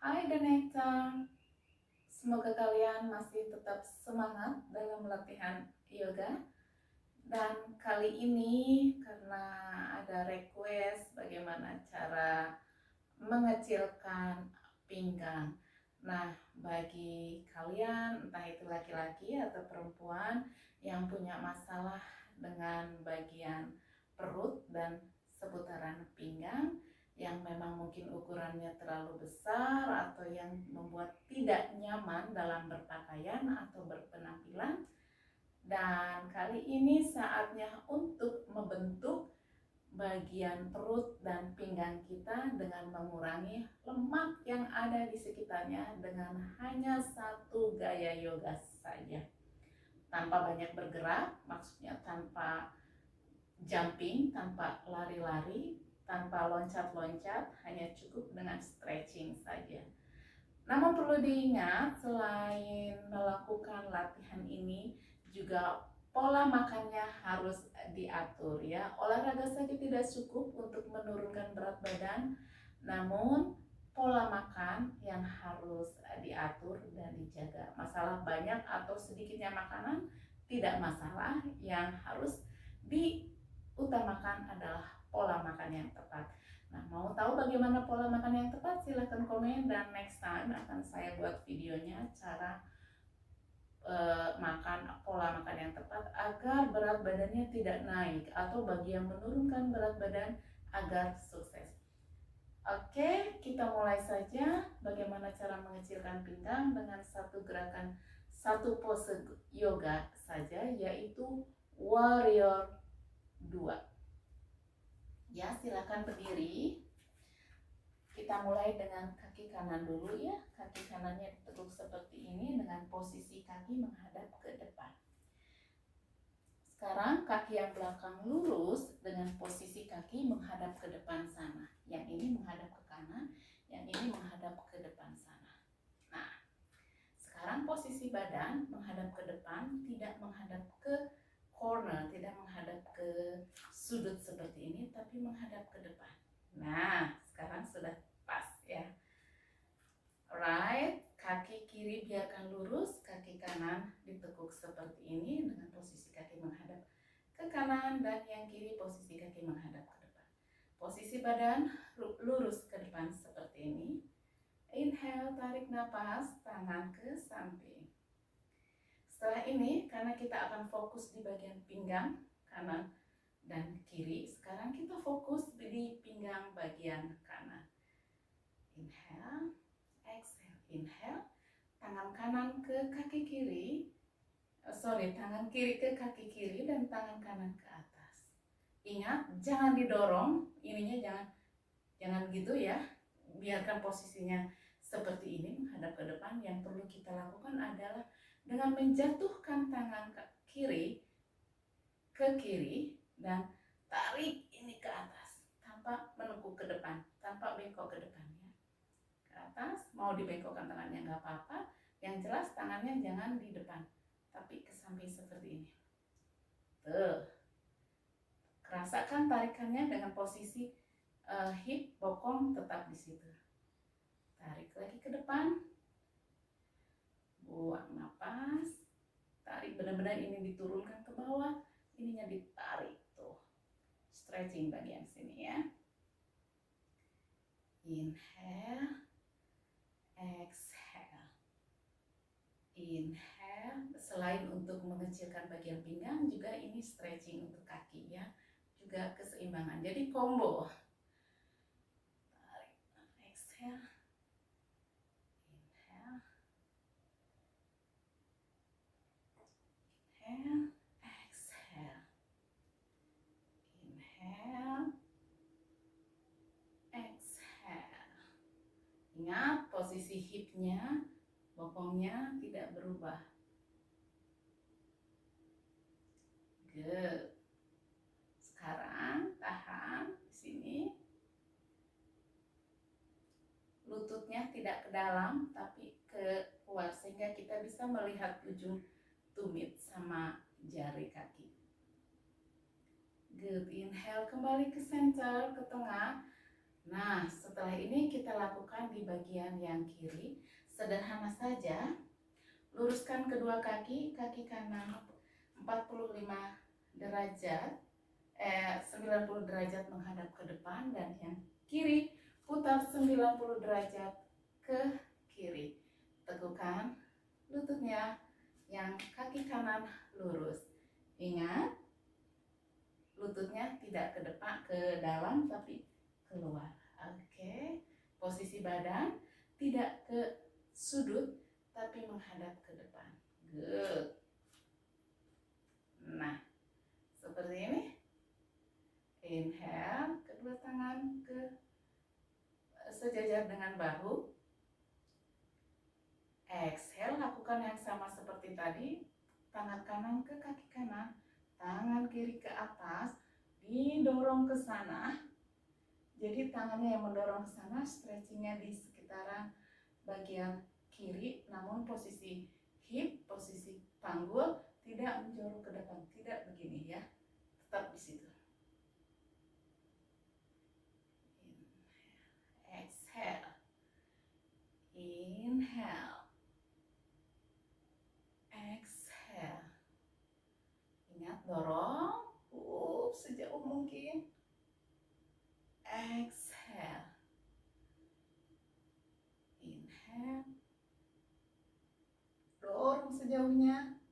Hai Daneta, semoga kalian masih tetap semangat dalam latihan yoga. Dan kali ini karena ada request bagaimana cara mengecilkan pinggang. Nah, bagi kalian entah itu laki-laki atau perempuan yang punya masalah dengan bagian perut dan seputaran pinggang, yang memang mungkin ukurannya terlalu besar atau yang membuat tidak nyaman dalam berpakaian atau berpenampilan. Dan kali ini saatnya untuk membentuk bagian perut dan pinggang kita dengan mengurangi lemak yang ada di sekitarnya dengan hanya satu gaya yoga saja. Tanpa banyak bergerak, maksudnya tanpa jumping, tanpa lari-lari, tanpa loncat-loncat, hanya cukup dengan stretching saja. Namun perlu diingat, selain melakukan latihan ini, juga pola makannya harus diatur ya. Olahraga saja tidak cukup untuk menurunkan berat badan, namun pola makan yang harus diatur dan dijaga. Masalah banyak atau sedikitnya makanan tidak masalah, yang harus diutamakan adalah pola makan yang tepat. Nah, mau tahu bagaimana pola makan yang tepat? Silahkan komen dan next time akan saya buat videonya cara makan pola makan yang tepat agar berat badannya tidak naik, atau bagi yang menurunkan berat badan agar sukses. Oke, kita mulai saja bagaimana cara mengecilkan pinggang dengan satu gerakan, satu pose yoga saja, yaitu Warrior 2. Ya, silakan berdiri. Kita mulai dengan kaki kanan dulu ya. Kaki kanannya ditekuk seperti ini dengan posisi kaki menghadap ke depan. Sekarang kaki yang belakang lurus dengan posisi kaki menghadap ke depan sana. Yang ini menghadap ke kanan, yang ini menghadap ke depan sana. Nah, sekarang posisi badan menghadap ke depan, tidak menghadap ke corner, tidak menghadap ke sudut seperti ini, tapi menghadap ke depan. Nah, sekarang sudah pas ya. Alright, kaki kiri biarkan lurus, kaki kanan ditekuk seperti ini dengan posisi kaki menghadap ke kanan, dan yang kiri posisi kaki menghadap ke depan. Posisi badan lurus ke depan seperti ini. Inhale, tarik nafas, tangan ke samping. Setelah ini, karena kita akan fokus di bagian pinggang kanan dan kiri, sekarang kita fokus di pinggang bagian kanan. Inhale, exhale, inhale, tangan kanan ke kaki kiri, tangan kiri ke kaki kiri dan tangan kanan ke atas. Ingat, jangan didorong, ininya jangan gitu ya, biarkan posisinya seperti ini menghadap ke depan. Yang perlu kita lakukan adalah dengan menjatuhkan tangan kiri ke kiri dan tarik ini ke atas tanpa menekuk ke depan, tanpa bengkok ke depan ya. Ke atas, mau dibengkokkan tangannya nggak apa-apa, yang jelas tangannya jangan di depan tapi ke samping seperti ini. Tuh, rasakan tarikannya dengan posisi hip bokong tetap di situ. Tarik lagi ke depan, buang nafas, tarik benar-benar ini diturunkan ke bawah, ininya ditarik tuh, stretching bagian sini ya. Inhale, exhale, inhale. Selain untuk mengecilkan bagian pinggang, juga ini stretching untuk kaki ya, juga keseimbangan, jadi combo. Tarik, exhale, inhale, inhale, exhale, inhale, exhale. Ingat, posisi hipnya, bokongnya tidak berubah. Good. Sekarang tahan di sini. Lututnya tidak ke dalam tapi ke luar, sehingga kita bisa melihat ujung tumit sama jari kaki. Good. Inhale, kembali ke center, ke tengah. Nah, setelah ini kita lakukan di bagian yang kiri. Sederhana saja, luruskan kedua kaki, kaki kanan 45 derajat, 90 derajat menghadap ke depan, dan yang kiri putar 90 derajat ke kiri. Teguhkan lututnya, yang kaki kanan lurus. Ingat, lututnya tidak ke depan, ke dalam, tapi keluar. Oke, posisi badan tidak ke sudut, tapi menghadap ke depan. Good. Nah, seperti ini. Inhale, kedua tangan ke sejajar dengan bahu. Exhale, lakukan yang sama seperti tadi. Tangan kanan ke kaki kanan, tangan kiri ke atas, didorong ke sana. Jadi tangannya yang mendorong ke sana, stretchingnya di sekitaran bagian kiri, namun posisi hip, posisi panggul tidak menjorok ke depan, tidak begini ya, tetap di situ. Exhale, inhale, exhale. Ingat, dorong sejauh mungkin. Exhale, inhale, dorong sejauhnya.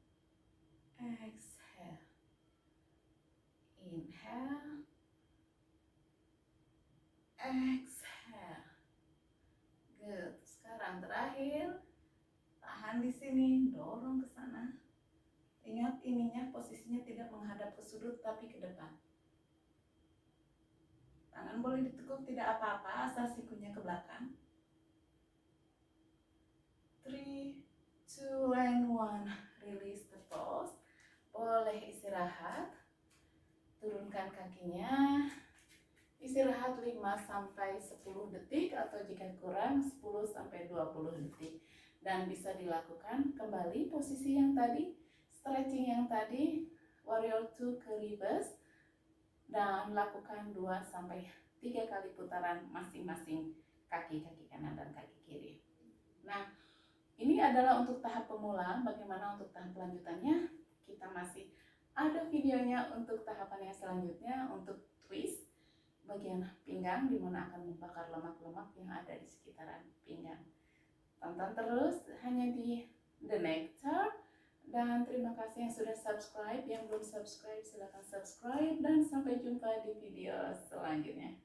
Exhale, inhale, exhale. Good. Sekarang terakhir, tahan di sini, dorong ke sana. Ingat, ininya posisinya tidak menghadap ke sudut tapi ke depan. Tangan boleh ditekuk, tidak apa-apa, asal sikunya ke belakang. 3, 2, and 1. Release the pose. Boleh istirahat. Turunkan kakinya. Istirahat 5-10 detik, atau jika kurang 10-20 detik. Dan bisa dilakukan kembali posisi yang tadi, stretching yang tadi, warrior 2 ke reverse, dan lakukan 2-3 kali putaran masing-masing kaki kanan dan kaki kiri. Nah, ini adalah untuk tahap pemula. Bagaimana untuk tahap lanjutannya? Kita masih ada videonya untuk tahapan yang selanjutnya, untuk twist bagian pinggang, di mana akan membakar lemak-lemak yang ada di sekitaran pinggang. Tonton terus hanya di The Nectar. Dan terima kasih yang sudah subscribe. Yang belum subscribe, silahkan subscribe. Dan sampai jumpa di video selanjutnya.